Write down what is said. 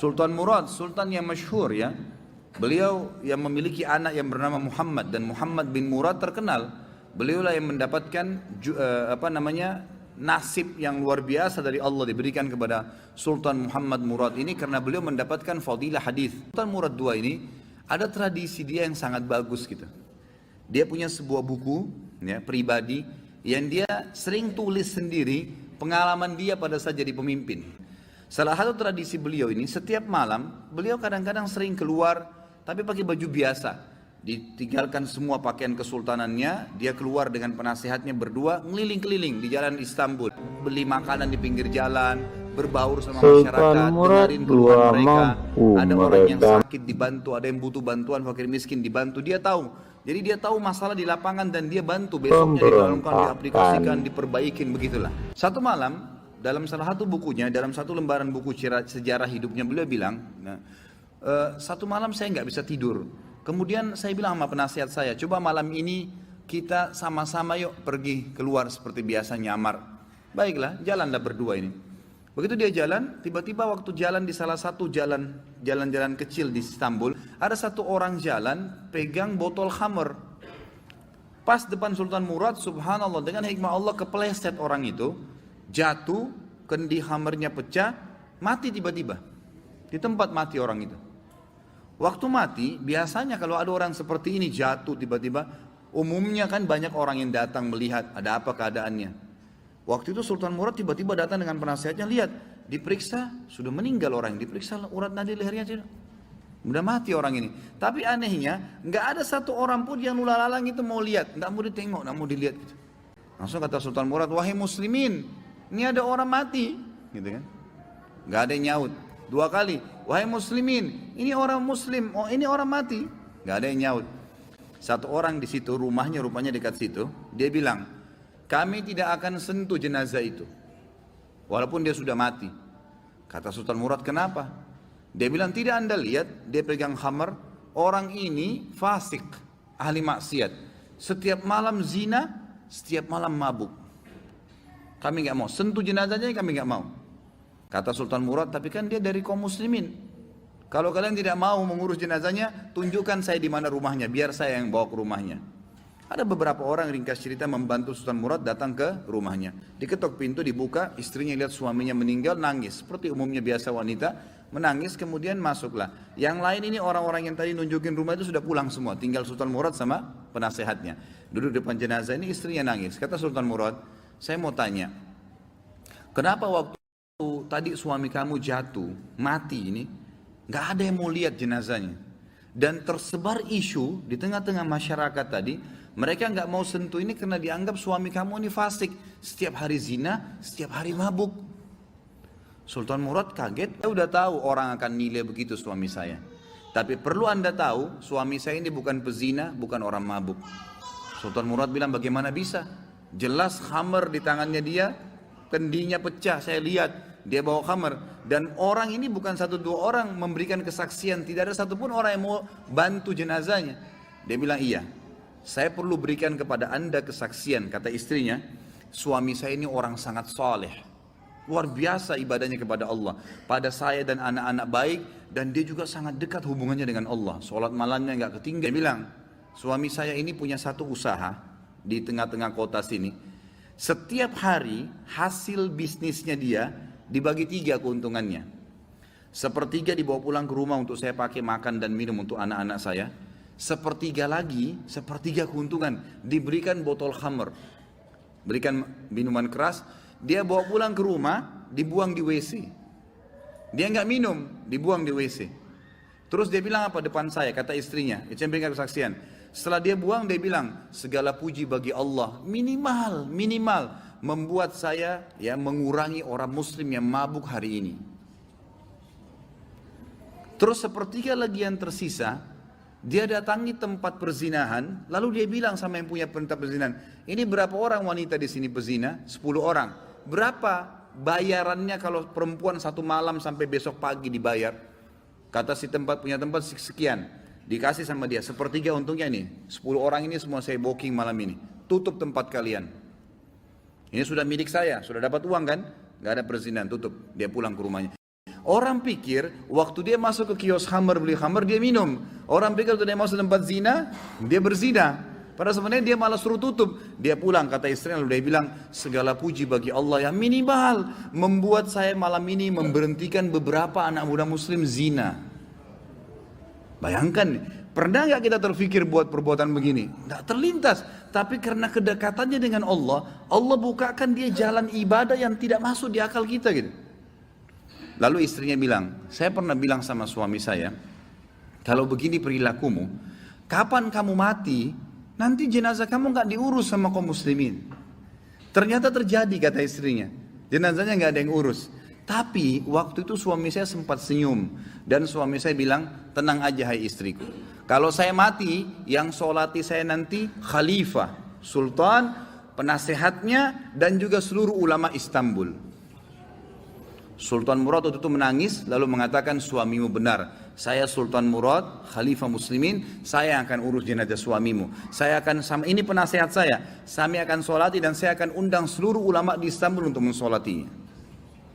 Sultan Murad, sultan yang masyhur ya. Beliau yang memiliki anak yang bernama Muhammad, dan Muhammad bin Murad terkenal. Beliaulah yang mendapatkan nasib yang luar biasa dari Allah diberikan kepada Sultan Muhammad Murad ini karena beliau mendapatkan fadilah hadis. Sultan Murad II ini ada tradisi dia yang sangat bagus gitu. Dia punya sebuah buku ya, pribadi yang dia sering tulis sendiri pengalaman dia pada saat jadi pemimpin. Salah satu tradisi beliau ini, setiap malam beliau kadang-kadang sering keluar tapi pakai baju biasa. Ditinggalkan semua pakaian kesultanannya, dia keluar dengan penasehatnya berdua ngeliling-keliling di jalan Istanbul, beli makanan di pinggir jalan, berbaur sama masyarakat, dengerin keluhan mereka. Ada orang yang sakit dibantu, ada yang butuh bantuan, fakir miskin dibantu, dia tahu. Jadi dia tahu masalah di lapangan dan dia bantu, besoknya digaungkan, diaplikasikan, diperbaikin, begitulah. Satu malam dalam salah satu bukunya, dalam satu lembaran buku sejarah hidupnya, beliau bilang, satu malam saya nggak bisa tidur. Kemudian saya bilang sama penasihat saya, coba malam ini kita sama-sama yuk pergi keluar seperti biasa nyamar. Baiklah, jalanlah berdua ini. Begitu dia jalan, tiba-tiba waktu jalan di salah satu jalan-jalan kecil di Istanbul, ada satu orang jalan pegang botol khamr. Pas depan Sultan Murad, subhanallah, dengan hikmah Allah kepleset orang itu, jatuh, kendi khamrnya pecah, mati tiba-tiba. Di tempat mati orang itu. Waktu mati, biasanya kalau ada orang seperti ini jatuh tiba-tiba, umumnya kan banyak orang yang datang melihat ada apa keadaannya. Waktu itu Sultan Murad tiba-tiba datang dengan penasihatnya, lihat, diperiksa, sudah meninggal orang, diperiksa urat nadi lehernya sudah mati orang ini. Tapi anehnya, nggak ada satu orang pun yang lulalang itu mau lihat, nggak mau ditengok, nggak mau dilihat. Gitu. Langsung kata Sultan Murad, wahai muslimin, ini ada orang mati, gitu kan? Nggak ada yang nyaut. Dua kali, wahai muslimin, ini orang muslim, oh ini orang mati, nggak ada yang nyaut. Satu orang di situ, rumahnya rupanya dekat situ, dia bilang, kami tidak akan sentuh jenazah itu, walaupun dia sudah mati. Kata Sultan Murad, kenapa? Dia bilang, tidak anda lihat, dia pegang khamar, orang ini fasik, ahli maksiat, setiap malam zina, setiap malam mabuk. Kami nggak mau sentuh jenazahnya, kami nggak mau. Kata Sultan Murad, tapi kan dia dari kaum muslimin. Kalau kalian tidak mau mengurus jenazahnya, tunjukkan saya di mana rumahnya, biar saya yang bawa ke rumahnya. Ada beberapa orang, ringkas cerita, membantu Sultan Murad datang ke rumahnya. Diketok pintu, dibuka, istrinya lihat suaminya meninggal, nangis. Seperti umumnya biasa wanita, menangis, kemudian masuklah. Yang lain ini orang-orang yang tadi nunjukin rumah itu sudah pulang semua. Tinggal Sultan Murad sama penasehatnya. Duduk depan jenazah ini, istrinya nangis. Kata Sultan Murad, saya mau tanya, kenapa waktu tadi suami kamu jatuh, mati ini, nggak ada yang mau lihat jenazahnya. Dan tersebar isu di tengah-tengah masyarakat tadi, mereka nggak mau sentuh ini karena dianggap suami kamu ini fasik, setiap hari zina, setiap hari mabuk. Sultan Murad kaget, saya udah tahu orang akan nilai begitu suami saya. Tapi perlu anda tahu, suami saya ini bukan pezina, bukan orang mabuk. Sultan Murad bilang, bagaimana bisa? Jelas khamar di tangannya dia, kendinya pecah, saya lihat. Dia bawa khamar, dan orang ini bukan satu dua orang memberikan kesaksian, tidak ada satupun orang yang mau bantu jenazahnya. Dia bilang, iya, saya perlu berikan kepada anda kesaksian. Kata istrinya, suami saya ini orang sangat saleh, luar biasa ibadahnya kepada Allah, pada saya dan anak-anak baik, dan dia juga sangat dekat hubungannya dengan Allah, sholat malamnya nggak ketinggalan. Dia bilang, suami saya ini punya satu usaha di tengah-tengah kota sini. Setiap hari hasil bisnisnya dia dibagi 3 keuntungannya. Sepertiga dibawa pulang ke rumah untuk saya pakai makan dan minum untuk anak-anak saya. Sepertiga lagi, sepertiga keuntungan diberikan botol khamr, berikan minuman keras. Dia bawa pulang ke rumah, dibuang di WC. Dia nggak minum, dibuang di WC. Terus dia bilang apa depan saya, kata istrinya, itu yang berikan kesaksian. Setelah dia buang, dia bilang, segala puji bagi Allah, minimal membuat saya ya mengurangi orang muslim yang mabuk hari ini. Terus sepertiga lagi yang tersisa, dia datangi tempat perzinahan, lalu dia bilang sama yang punya tempat perzinahan, ini berapa orang wanita di sini pezina? 10 orang. Berapa bayarannya kalau perempuan satu malam sampai besok pagi dibayar? Kata si tempat punya tempat sekian, dikasih sama dia, sepertiga untungnya nih, 10 orang ini semua saya booking malam ini, tutup tempat kalian. Ini sudah milik saya, sudah dapat uang kan? Gak ada perzinahan, tutup. Dia pulang ke rumahnya. Orang pikir waktu dia masuk ke kios khamar beli khamar dia minum. Orang pikir waktu dia masuk tempat zina dia berzina. Padahal sebenarnya dia malah suruh tutup. Dia pulang, kata istrinya, lalu dia bilang, segala puji bagi Allah yang minimal membuat saya malam ini memberhentikan beberapa anak muda muslim zina. Bayangkan, pernah nggak kita terfikir buat perbuatan begini? Nggak terlintas. Tapi karena kedekatannya dengan Allah, Allah bukakan dia jalan ibadah yang tidak masuk di akal kita gitu. Lalu istrinya bilang, saya pernah bilang sama suami saya, kalau begini perilakumu, kapan kamu mati, nanti jenazah kamu nggak diurus sama kaum muslimin. Ternyata terjadi, kata istrinya. Jenazahnya nggak ada yang urus. Tapi waktu itu suami saya sempat senyum. Dan suami saya bilang, tenang aja hai istriku. Kalau saya mati, yang solati saya nanti khalifah, sultan, penasehatnya, dan juga seluruh ulama Istanbul. Sultan Murad waktu itu menangis lalu mengatakan, suamimu benar. Saya Sultan Murad, khalifah muslimin, saya akan urus jenazah suamimu. Saya akan, ini penasehat saya. Kami akan solati dan saya akan undang seluruh ulama di Istanbul untuk mensolatinya.